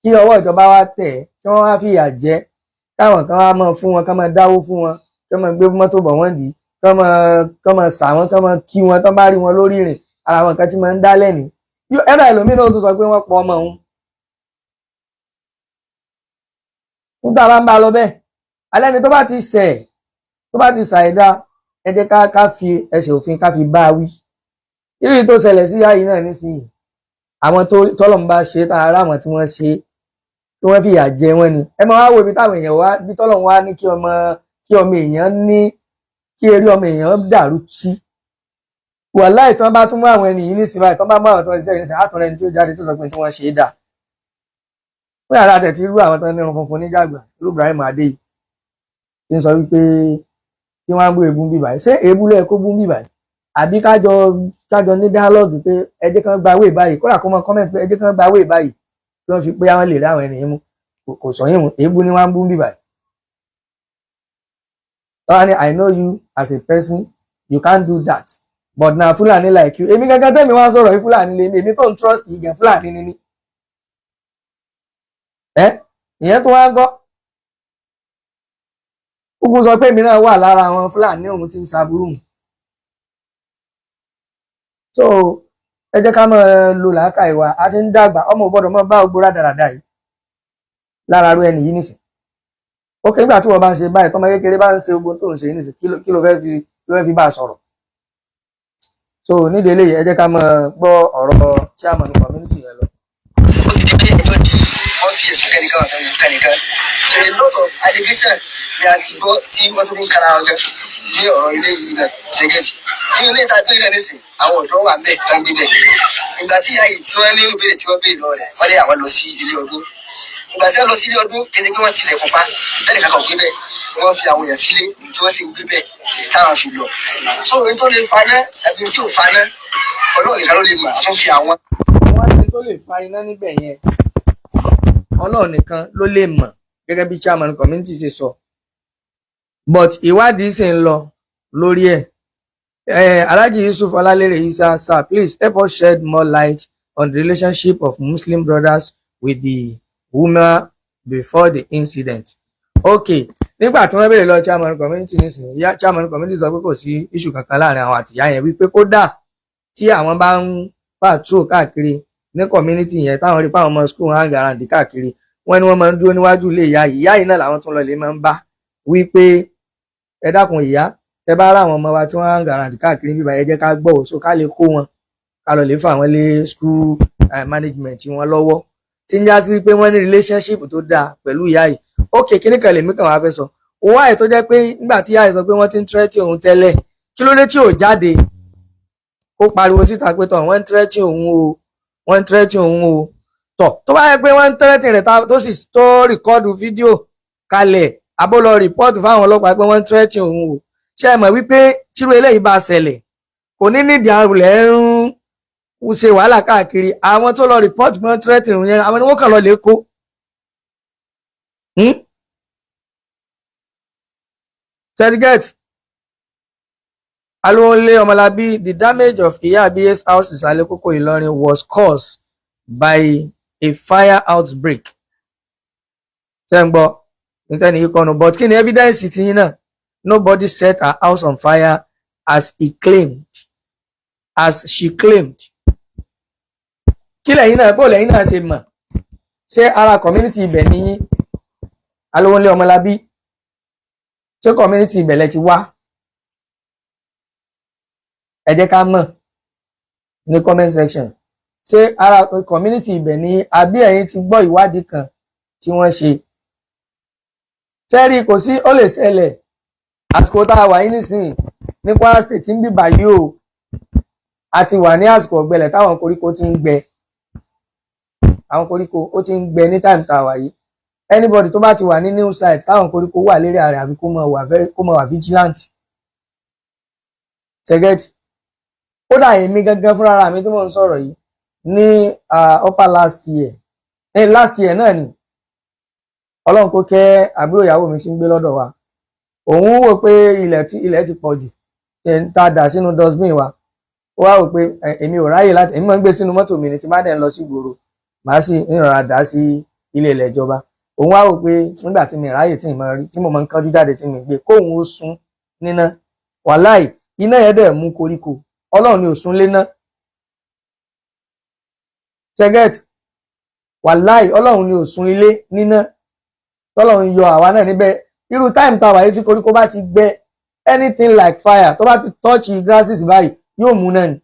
kí ọwọ́ ìjọba wá tẹ̀ kí wọ́n wá fìyà jẹ káwọn kan wá máa fún wọn ká máa dáwó fún wọn ká máa gbé mọ́tò bọ̀ wọ́n dì ká máa sà wọ́n ká máa kí wọn tán bá rí wọn lórí ìrìn ara wọn kan tí máa ń dá lẹ́ni ẹ̀rọ ẹlòmíràn ó tún sọ pé wọ́n pọ̀ ọmọ òun nígbà bá ń bá lọ bẹ́ẹ̀ alẹ́ ni tó bá ti ṣàìdá ẹ jẹ́ ká fi ẹsẹ̀ òfin ká fi bá a wí irú tó ṣẹlẹ̀ sí yáyí náà nísìnyí àwọn tọ́lọ̀ ń bá ṣe tá ara àwọn tí wọ́n ṣe tí wọ́n fìyà jẹ wọ́n ni ẹ máa wá wo ibi táwọn èèyàn wá bí tọ́lọ̀ wá ní kí ọmọ èèyàn ní kí eré ọmọ èèyàn dàrú tí wàláì tí wọ́n bá tún mú àwọn ẹni yìí nísìnyí báyìí tí wọ́n bá mú àwọn tó ń ṣiṣẹ́ ìrìnsẹ̀ àtúnrẹ́ ni tí ó jáde tó sọ pé tí wọ́n ṣe é dà wọ́n yàrá tẹ̀ tí irú àwọn tó ń nírun funfun níjàgbà irú Ibrahim Adé yìí tí ń sọ wípé tí wọ́n á bú èébú bí báyìí ṣé èébú lẹ́ẹ̀ kó bú bí báyìí àbí kájọ ní dialogue pé ẹ jẹ́ kán gba awé báyìí kódà kó mọ comment pé ẹ jẹ́ kán gba awé báyìí tí wọ́n fi pé àwọn lè rí àwọn ènìyàn mú kò sọ yín mu èébú ni wọ́n á bú bí báyìí. tọ́wọ́ ni I know you as a person you can't do that but na Fulani like you èmi gẹ́gẹ́ tẹ́mi wá sọ̀rọ̀ yìí Fulani lè mi èmi tó ń trust yìí gan Fulani ni mí. ìyẹn tó wá ń gọ́ kúkú sọ pé èmi náà wà lára àwọn Fulani òun ti ń ṣàbúrú mu. So ẹ jẹ́ ká máa lo làákàyè wa a ti ń dàgbà ọmọ ò gbọ́dọ̀ máa bá ogbó rádaràda yìí lára ru ẹni yìí nìsín ó kẹ́ nígbà tí wọ́n bá ń ṣe báyìí tọ́mọ kékeré bá ń ṣe ogun tó ń ṣe nìsín kí ló fẹ́ fi bá a sọ̀rọ̀. So nídìí eléyìí ẹ jẹ́ ká máa gbọ́ ọ̀rọ̀ chairman community yẹn lọ. ó ti di pé ẹjọ́ di wọ́n fi ẹ̀sùn kẹ́nìkan kẹ́nìkan so a lot of allegation ni a ti gbọ́ tí wọ́n tún ń kára wọn gan ní ọ̀rọ̀ ilé yìí náà ṣẹ́gẹ́tì ní ilé ìta gbé rẹ̀ nísìn àwọn ọ̀dọ́ wà mẹ́ẹ̀ tán gbé bẹ̀ ìgbà tí ayé tí wọ́n nínú béèrè tí wọ́n béèrè lọ rẹ̀ wọ́n lé àwọn lọ sí ilé ọdún ìgbà tí wọ́n lọ sí ilé ọdún kí ẹ pé wọ́n tilẹ̀ kópa lẹ́nu kankan gbé bẹ̀ wọ́n fi àwọn èèyàn sílé tí wọ́n sì ń gbé bẹ̀ táwọn fi lọ so ohun tó lè faná ẹbí tí ò faná ọlọ́run nìkan ló lè mọ̀ àtún fi àwọn. wọ́n ní tó lè fa iná níbẹ̀ yẹn ọlọ́run nìkan ló lè mọ̀ gẹ́gẹ́ bí chairman community ṣe sọ but ìwádìí sì ń lọ lórí ẹ̀. Alhaji Yusuf Olalere Isa, sir, please help us shed more light on the relationship of Muslim brothers with the woman before the incident. Okay, nígbà tí wọ́n béèrè lọ chairman community nísìnyí chairman community sọ pé kò sí issue kankan láàrin àwọn àtìyá yẹn wípé kódà tí àwọn bá ń patrol káàkiri ní community yẹn táwọn rí pé àwọn ọmọ school hang around káàkiri wọ́n ní wọ́n máa ń dúró níwájú ilé ìyá yìí náà làwọn tún lọ lè máa ń bá wípé ẹ dákun ìyá ẹ bá ra àwọn ọmọ wa tí wọ́n ń gàràǹdì káàkiri bíbá ẹ jẹ́ ká gbọ́ òṣò ká lè kó wọn ká lọ lè fà wọ́n lé school management wọn lọ́wọ́ tí ń já sí wípé wọ́n ní relationship tó dáa pẹ̀lú ìyá yìí ókè kíní kan lèmi kàn wá fẹ́ sọ òun àyè tó jẹ́ pé nígbà tí ìyá yìí sọ pé wọ́n ti ń tírẹ́tì òun tẹ́lẹ̀ kí ló dé tí ò jáde kó pariwo síta pé tọ̀ wọ́n ń tírẹ́tì òun o wọ́n ń tírẹ́tì òun o tọ̀ tó bá yẹ pé wọ́n ń tírẹ́tì rẹ̀ tó sì tó rìkọ́ọ̀dù fídíò kalẹ̀ abó lọ rìpọ́ọ̀tù fáwọn ọlọ́pàá pé wọ́n ń tírẹ́tì òun o ṣé ẹ mọ̀ wípé tírú eléyìí bá ṣẹlẹ̀ kò ní nídìí àrùlẹ̀ ń ṣe wàhálà káàkiri àwọn tó lọ rìpọ́ọ̀tù pé wọ́n tírẹ́tì òun yẹn àwọn ni wọ́n kàn lọ lè kó certificate Alowonle Omolabi, the damage of Iya Abiye's house in Isale Koko Ilorin was caused by a fire outbreak. Ṣé but kí ni evidence ti yín náà? Nobody set her house on fire as she claimed. Kí lẹ́yìn náà bó lẹ́yìn náà ṣe mọ̀? Ṣé ara community ibẹ̀ ni yín? Alowonle Omolabi. Ṣé community ibẹ̀ lẹ ti wá? Ẹ jẹ́ ká mọ̀ ní comment section ṣé ara community ibẹ̀ ni àbí ẹ̀yin ti gbọ́ ìwádìí kan tí wọ́n ṣe sẹ́rí kò sí ó lè ṣẹlẹ̀ àsìkò tá a wà yìí nísìnyí ní Kwara State ń bíbà yìí o àti wà ní àsìkò ọ̀gbẹlẹ̀ táwọn koríko ti ń gbẹ àwọn koríko ó ti ń gbẹ ní time tá a wà yìí anybody tó bá ti wà ní new site táwọn koríko wà lérí ààrẹ àbí kó mọ̀ wà vigilant ṣẹgẹ́tì kódà èmi gangan fúnra mi tí mò ń sọ̀rọ̀ yìí ní upper last year náà ni Ọlọ́run kó kẹ́ àbúrò ìyàwó mi tí ń gbé lọ́dọ̀ wa òun wò pé ilẹ̀ ti pọ̀ jù tá dà sínú dustbin wa ó wá wò pé èmi ò ráyè láti èmi máa ń gbé sínú mọ́tò mi ni tí má dẹ̀ ń lọ sí ìgboro màá sì ń rọra dà sí ilé ilẹ̀ ìjọba òun wá wò pé nígbà tí mi ráyè tí mo máa ń kánjú jáde tí mi gbé kóun ó sún níná wàláì iná yẹn dẹ̀ mú koríko Ọlọ́run ni ò sún léná ṣẹgẹ́tì wàláì Ọlọ́run ni ò sún ilé níná tọ́lọ́run yọ àwa náà níbẹ̀ irú time tá a wà yìí tí koríko bá ti gbẹ anything like fire tó bá ti touch grasses báyìí yóò mú náà ni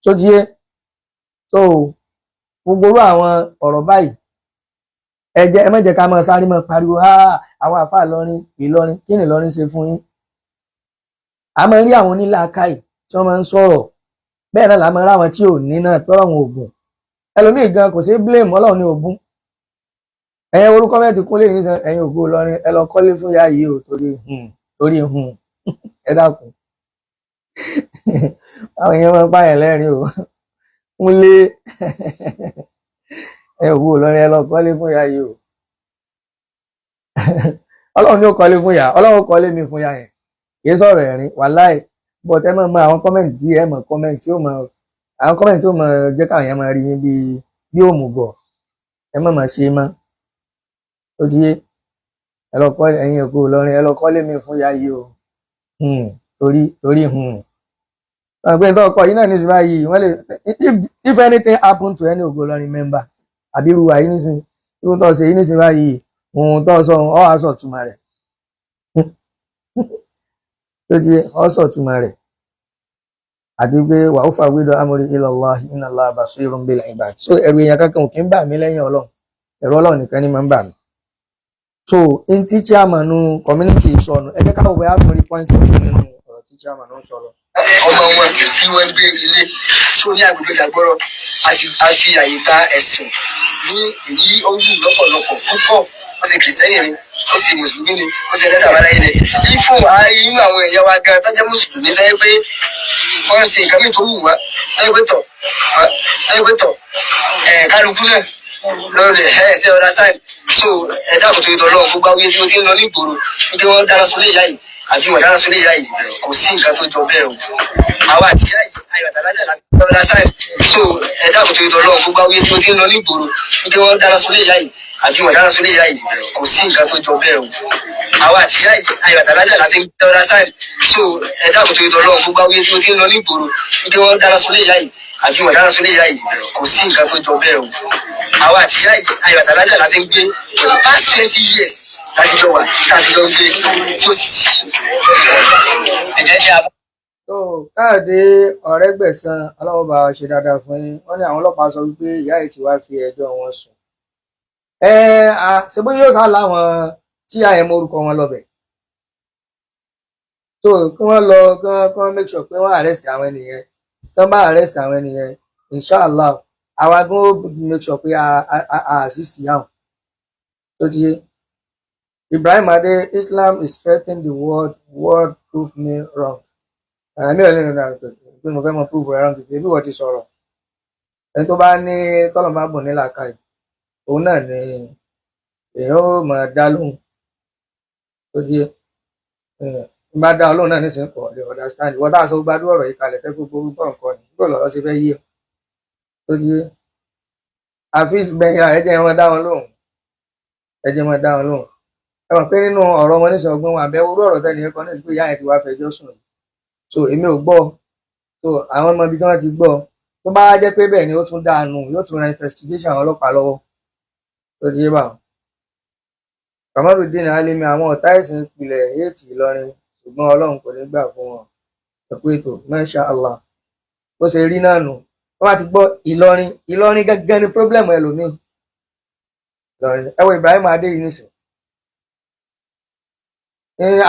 tó ti yé so gbogbo orú àwọn ọ̀rọ̀ báyìí ẹ má jẹ́ ká máa sáré máa pariwo àwọn àfáà Ìlọrin kí ni Ìlọrin ṣe fún yín a máa rí àwọn onílàákàyè tí wọ́n máa ń sọ̀rọ̀ bẹ́ẹ̀ náà la máa ráwọn tí ò ní náà tọ́lọ́run ògùn ẹlòmíì gan kò sí blame Ọlọ́run ní ògùn ẹ̀yin orúkọ mẹ́tì kúnlé ní ẹ̀yin ògo Ìlọrin ẹ lọ kọ́lé fún ìyá yìí o torí ẹ dákun àwọn èèyàn máa ń pààyàn lẹ́rìn o kúnlé ẹ ògo Ìlọrin ẹ lọ kọ́lé fún ìyá yìí o Ọlọ́run ní ó kọ́lé fún ìyá Ọlọ́run ó kọ́lé mi fún ìyá yẹn kìí sọ̀rọ̀ ẹ̀rín wàláì but ẹ mọ̀ àwọn kọ́mẹ̀ntì tí ẹ mọ̀ kọ́mẹ̀ntì tí ó mọ̀ àwọn kọ́mẹ̀ntì tí ó mọ̀ jẹ́ káwọn èèyàn máa rí yín bí òmùgọ̀ ẹ mọ̀ ṣe mọ́ ó ti yé ẹ lọ kọ́ ẹ̀yin ògo Ìlọrin ẹ lọ kọ́lé mi fún ìyá yìí o torí pé nítorí ọkọ yìí náà nísìnyí báyìí wọ́n lè if anything happen to any ògo Ìlọrin member àbí irú wa yìí nísìnyí irú tó ṣe yìí nísìnyí báyìí ohun tó sọ ọ wá sọ túmọ̀ rẹ̀ tó ti ọsọ túmọ̀ rẹ̀ àti pé wàá fà wídọ amúrí ilallah inna Allah basirun bil ibad so ẹ̀rù èèyàn kankan ò kí ń bà mí lẹ́yìn Ọlọ́run ẹ̀rù Ọlọ́run nìkan ni máa ń bà mí so n tí chairman community sọnù ẹ jẹ́ ká wọ bóyá torí point ọ̀tún nínú ọ̀rọ̀ tí chairman sọ̀rọ̀. ọmọ wọn tí wọ́n gbé ilé tó ní agbègbè Dàgbọ́rọ̀ a fi àyè gba ẹ̀sìn ní èyí ó wù lọ́pọ̀lọpọ̀ púpọ̀ ó sì kìrìsìtẹ́nì ni ó sì mùsùlùmí ni ó sì ẹlẹ́sìn àbáláyé ni ifo ààrí inú àwọn èèyàn wa gan tó jẹ́ mùsùlùmí lẹ́yìn pé wọ́n ṣe nǹkan mìíràn tó wù wọ́n lẹ́yìn pé tọ̀ kálukú náà lórí ṣe ọ̀dà sáì so ẹ̀dá àkótó ìtọ́ lọ́wọ́ gbogbo àwọn èèyàn tí ń lọ ní ìgboro wípé wọ́n dáná sólé ìyá yìí àbí wọ́n dáná sólé ìyá yìí kò sí nǹkan tó jọ bẹ́ẹ̀ o àwa àti ìyá yìí àyọ̀tà lájà láti ọ̀dà sáì so ẹ̀dá àkótó ìtọ́ lọ́wọ́ gbogbo àwọn èèyàn tí ń lọ ní ìgboro wípé wọ́n dáná sólé ìyá yìí àbí wọ́n dáná sólé ìyá yìí kò sí nǹkan tó jọ bẹ́ẹ̀ o àwa àti ìyá yìí àyọ̀tà lájà láti ọ̀dà sáì so ẹ̀dá àkótó ìtọ́ lọ́wọ́ gbogbo àwọn èèyàn tí ń lọ ní ìgboro wípé wọ́n dáná sólé ìyá yìí àbí wọ́n dáná sólé ìyá yìí kò sí nǹkan tó jọ bẹ́ẹ̀ o àwa àti ìyá yìí àyọ̀tà lájà láti ń gbé for the past 20 years láti jọ wà láti jọ ń gbé tí ó sì sí ẹ̀jẹ̀ jẹ́ àbọ̀. tó Káyọ̀dé Ọ̀rẹ́gbẹ̀san ọlọ́run bá ṣe dáadáa fún yín. Wọ́n ní àwọn ọlọ́pàá sọ wípé ìyá yìí ti wá fi ẹjọ́ wọn sùn. Ṣe bóyá yóò sá láwọn tí àyẹ̀mọ orúkọ wọn lọ bẹ̀. So kí wọ́n lọ kí wọ́n make sure pé wọ́n arrest àwọn ènìyàn. Tí wọ́n bá arrest àwọn ènìyàn, inshallah àwa gan ó make sure pé a assist yà wọ́n. So ti Ibrahim Ade, Islam is threatening the world prove me wrong. Àmì ò lè rìn rìn pé mo fẹ́ mọ prove ẹ̀ wrong kìí bí wọ́n ti sọ̀rọ̀. Ẹni tó bá ní tọ́lọ̀ bá bùn ní làákàyè, òun náà ni èèyàn ó máa dá lóhùn. So ti bá dá ọlọ́run náà nísìnyí pọ̀ lè understand. Ìwọ́n tá a sọ gbádùn ọ̀rọ̀ yìí kalẹ̀ fẹ́ gbogbo orúkọ nǹkan ni nígbà lọ́wọ́ ṣe fẹ́ yí ọ. So ti àfíìs gbẹ̀yìn ẹ̀jẹ̀ wọn dá wọn lóhùn. Ẹ̀jẹ̀ wọn dá wọn lóhùn. Ẹ mọ̀ pé nínú ọ̀rọ̀ wọn nísìnyí ọgbọ́n wọn àbẹ̀wò ọ̀rọ̀ tẹ́lẹ̀ kan nísìnyí pé ìyá yẹn ti wá fẹjọ́ sùn. So èmi ò gbọ́. So àwọn ọmọ ibi tí wọ́n ti gbọ́. Tó bá jẹ́ pé bẹ́ẹ̀ ni ó tún dáa nù yóò tún ran investigation àwọn ọlọ́pàá lọ́wọ́. So ti yé bá wọn. Kamarudeen Alimi àwọn ọ̀tá ẹ̀sìn ìpìlẹ̀ èètì Ìlọrin ṣùgbọ́n Ọlọ́run kò ní gbà fún wọn. Ẹ̀kú ètò Masha Allah. Bó ṣe rí náà nù. Wọ́n bá ti gbọ́ Ìlọrin gángan ni problem ẹlòmíì. Ìlọrin ẹ wo Ibrahim Ade yìí nìsín.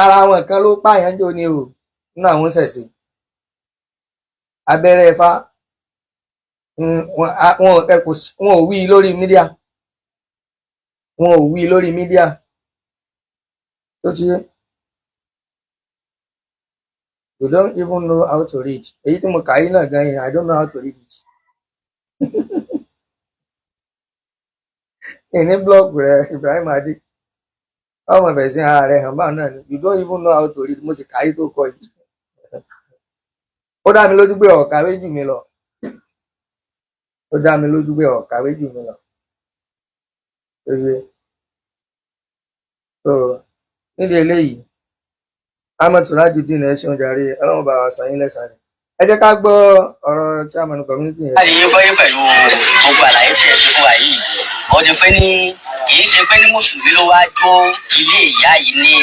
Ara àwọn kan ló pààyàn jò ní o nínú àwọn ṣẹ̀ṣẹ̀. Abẹ́rẹ́ Ẹ̀fà wọn ò wí lórí mídíà. Wọn ò wí lórí mídíà. Tó ti yé. You don't even know how to read. Èyí tí mo kà yín náà gan yẹn, I don't know how to read it. Ìní blọ́ọ̀gù rẹ̀ Ibrahim Ade. Ọmọ ìbẹ̀ sí ara rẹ̀ hàn báwọn náà ni. You don't even know how to read. Mo sì kà yí tó kọ yìí. Ó dá mi lójú pé ó kàwé jù mí lọ. Ó dá mi lójú pé ó kàwé jù mí lọ. So nídìí eléyìí Ahmed Surajudeen ẹ ṣeun jàre Ọlọ́run bá wa san yín lẹ́san rẹ̀. Ẹ jẹ́ ká gbọ́ ọ̀rọ̀ chairman community yẹn. Láti yín bọ́yé pẹ̀lú gbogbo àlàyé tí ẹ ṣe fún wa yìí ó ní pé ní kì í ṣe pé ní mùsùlùmí ló wá jó ilé ìyá yìí ní.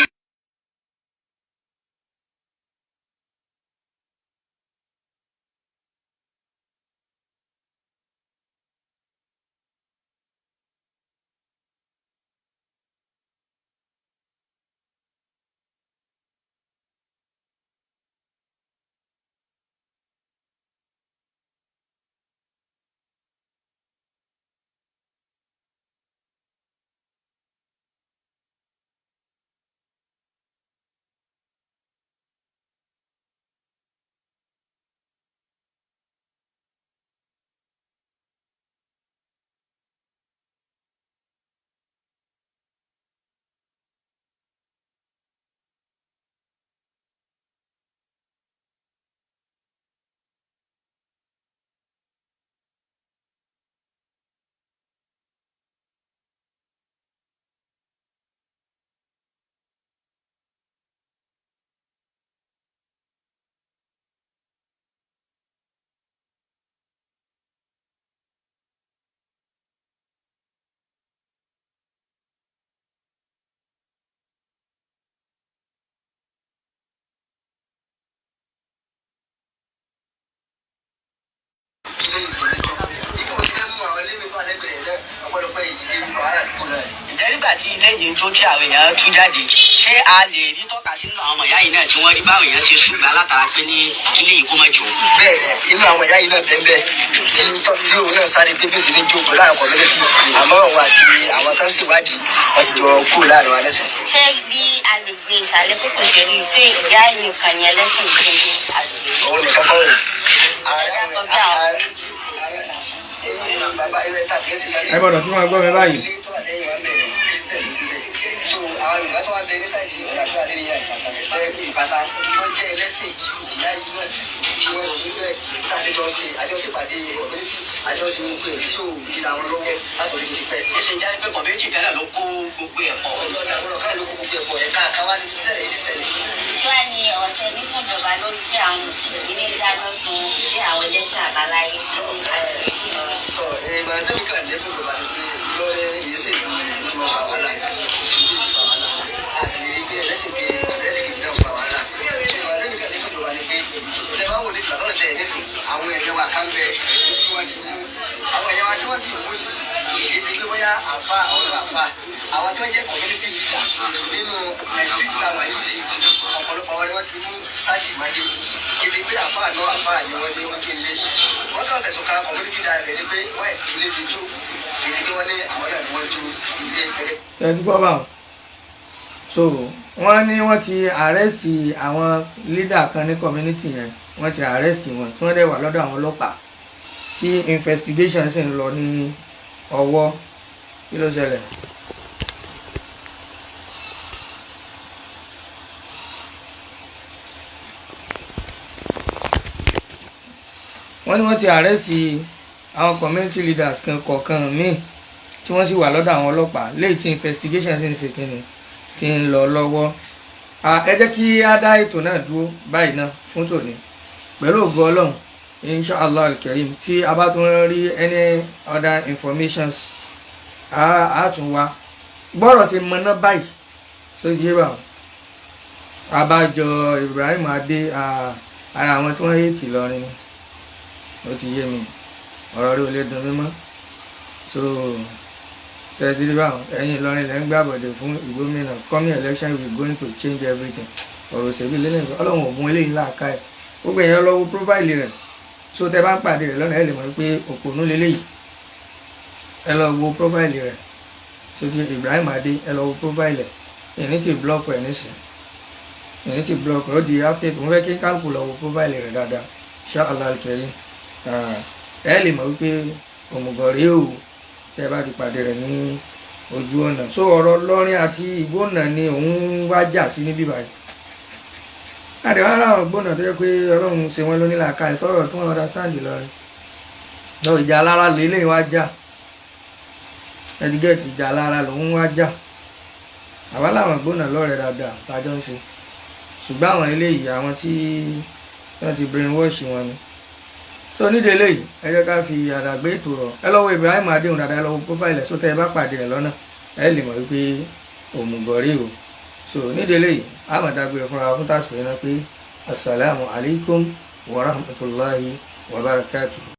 Ǹjẹ́ nígbà tí ilé yìí tó tí àwọn èèyàn tú jáde ṣé a lè rí tọ́ka sínú àwọn ọmọ ìyá yìí náà tí wọ́n rí báwọn èèyàn ṣe ṣùgbọ́n látara pé ní ilé yìí kó má jò. Bẹ́ẹ̀ inú àwọn ìyá yìí náà bẹ́ẹ̀ tí òun náà sáré pé bísí ní jókòó láàrin community àmọ́ òun àti àwọn kan ṣèwádìí wọ́n ti jọ kú láàrin wa lẹ́sìn. Ṣé bí agbègbè ìsàlẹ̀ kókò ṣe rí ìfẹ́ ìyá yìí kan yẹn lẹ́sìn ìṣẹ́jú agbègbè? Òun nìkan kọ́ rẹ̀. Ẹ gbọ́dọ̀ tún máa gbọ́ mi báyìí. So àwọn Yorùbá tó wá bẹ ní sáìdì ìgbàgbọ́ adéníyà ìbàtà tó jẹ́ ẹlẹ́sìn ìyá yìí náà tí wọ́n ṣe bẹ́ẹ̀ káfíńtọ́ sí àjọṣepàdé community àjọṣe gbogbo ẹ̀ tí ò di àwọn lọ́wọ́ látòrí tó ti pẹ́. Ó ṣe jẹ́ pé community kan náà ló kó gbogbo ẹ̀ pọ̀. Ọlọ́dà gbọ́dọ̀ káyọ̀ ló kó gbogbo ẹ̀ pọ̀ ẹ̀ka àkáwá ní ṣẹlẹ̀ yìí ṣẹlẹ̀. Wá ní ọ̀tẹ̀ ní fúnjọba ló jẹ́ àwọn mùsùlùmí ní dáná sun bí àwọn ẹlẹ́sìn àbáláyé. Ìgbà tó ń kà ní fún ìjọba ni pé lọ́rẹ́ yìí sì ń tí wọ́n fà wàhálà ìṣòwò sì fà wàhálà àti rí pé ẹlẹ́sìn kejì náà fà wàhálà. Ìgbà tó ń kà ní fún ìjọba ni pé wọ́n sì wú yìí kì í ṣe pé bóyá àfa ọ̀rọ̀ àfa àwọn tí wọ́n jẹ́ community leader nínú street tower yìí ọ̀pọ̀lọpọ̀ wọn ni wọ́n ti mú sáàkì máyé kì í ṣe pé àfa àná àfa ni wọ́n ní wọ́n gé ilé wọ́n kàn fẹ̀sùn kan community leader ní pé wáyé ilé ti jó kì í ṣe pé wọ́n ní àwọn náà ni wọ́n jó ilé gẹ́gẹ́. ẹ ti gbọ́ báwọn so wọ́n ní wọ́n ti arrest àwọn leader kan ní community yẹn wọ́n ti arrest wọn tí wọ́n dẹ̀ wà lọ́dọ̀ àwọn ọlọ́pàá tí investigation sì ń lọ ní ọwọ́ kí ló ṣẹlẹ̀. wọ́n ní wọ́n ti arrest àwọn community leaders kan kọ̀ọ̀kan míì tí wọ́n sì wà lọ́dọ̀ àwọn ọlọ́pàá léyìí tí investigation sì ń ṣe kíni tí ń lọ lọ́wọ́. ẹ jẹ́ kí á dá ètò náà dúró báyìí náà fún tòní pẹ̀lú ògo Ọlọ́run inshallah al-karim tí a bá tún rí any other informations a tún wá gbọ́rọ̀ sí mọ́ná báyìí sójú yé báwọn abájọ Ibrahim Adé ara àwọn tí wọ́n yé tì lọrin ni ó ti yé mi ọ̀rọ̀ rí ò lè dùn mí mọ́ so tẹ́tìrí báwọn ẹ̀yin Ìlọrin lẹ́ ń gbàbọ̀dẹ̀ fún ìgbómìnà coming election we going to change everything ọ̀rọ̀ òṣèlú lélẹ̀ Ọlọ́run ògùn eléyìí láàká ẹ̀ gbogbo èèyàn lọ́wọ́ profile rẹ̀ so tẹ́ bá ń pàdé rẹ̀ lọ́nà ẹ̀ lè mọ̀ pé òpònú lélẹ́yìí ẹ lọ wo profile rẹ̀ so ti Ibrahim Adé ẹ lọ wo profile ẹ̀ ní kí block ẹ̀ nísìn ní kí block ẹ̀ ó di after mo fẹ́ kí kálukú lọ wo profile rẹ̀ dáadáa inshallah al-karim ẹ lè mọ̀ wípé òmùgọ̀ rèé o tẹ́ bá ti pàdé rẹ̀ ní ojú ọ̀nà so ọ̀rọ̀ lọ́rin àti ìgbónà ni òun wá jà sí níbí báyìí àdéhùn aláwọ̀ gbónà tó yẹ pé Ọlọ́run ṣe wọ́n lónílà ká ìtọ́rọ̀ tó wọ́n understand lọ́rin lọ ìjà alára lélẹ̀ wá jà ẹdígẹ́tì ìjà alára lòun wá jà àwa láwọn gbónà lọ́rẹ̀ dáadáa tájọ́ ń ṣe ṣùgbọ́n àwọn eléyìí àwọn tí wọ́n ti brainwash wọn ni so nídìí eléyìí ẹ jẹ́ ká fi àdàgbé ètò rọ̀ ẹ lọ́wọ́ Ibrahim Adé òun dáadáa lọ́wọ́ profile ẹ̀ sótẹ́ ẹ bá pàdé rẹ̀ lọ́nà ẹ lè mọ̀ wípé òmùgọ̀rí o so nídìí eléyìí àmọ̀dágbére fúnra fún tásìkò yẹn náà pé assalamu alaikum wa rahmatullahi wa barakatuh.